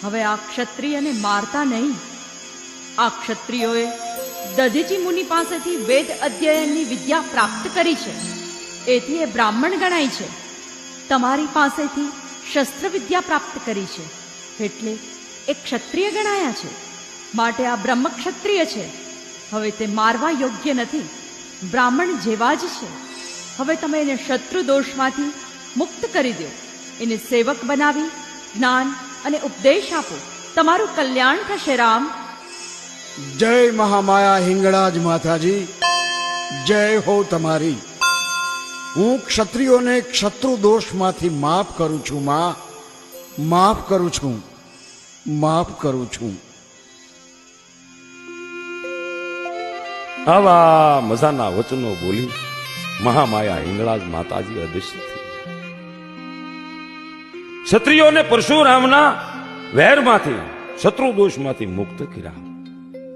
હવે આ ક્ષત્રિયને મારતા નહીં. આ ક્ષત્રિયોએ દધીચી મુનિ પાસેથી વેદ અધ્યયનની વિદ્યા પ્રાપ્ત કરી છે, એથી એ બ્રાહ્મણ ગણાય છે. તમારી પાસેથી શસ્ત્ર વિદ્યા પ્રાપ્ત કરી છે, એટલે એ ક્ષત્રિય ગણાયા છે. માટે આ બ્રહ્મ ક્ષત્રિય છે. હવે તે મારવા યોગ્ય નથી, બ્રાહ્મણ જેવા જ છે. હવે તમે એને શત્રુ દોષમાંથી મુક્ત કરી દો, એને સેવક બનાવી જ્ઞાન અને ઉપદેશ આપો. તમારું કલ્યાણ થશે. રામ. જય મહામાયા હિંગળાજ માતાજી, જય હો તમારી. હું ક્ષત્રિયોને શત્રુ દોષમાંથી માફ કરું છું માં, માફ કરું છું, માફ કરું છું. આવા મજાના વચનો બોલી મહામાયા હિંગળાજ માતાજી અદૃશ્ય થઈ. ક્ષત્રિયોને પરશુરામના વહેરમાંથી શત્રુ દોષમાંથી મુક્ત કર્યા.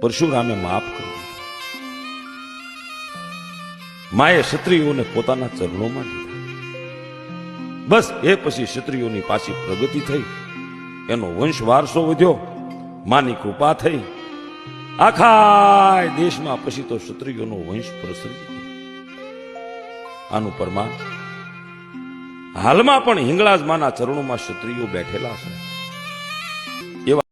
પરશુરામે માફ કર્યું. માએ ક્ષત્રિયોને પોતાના ચરણોમાં લીધા. બસ એ પછી ક્ષત્રિયોની પાછી પ્રગતિ થઈ, એનો વંશ વારસો વધ્યો, માની કૃપા થઈ. આખા દેશમાં પછી તો ક્ષત્રિયોનો વંશ પ્રસરી ગયો. આનું પ્રમાણ હાલમાં પણ હિંગળાજ માના ચરણોમાં ક્ષત્રિયો બેઠેલા છે.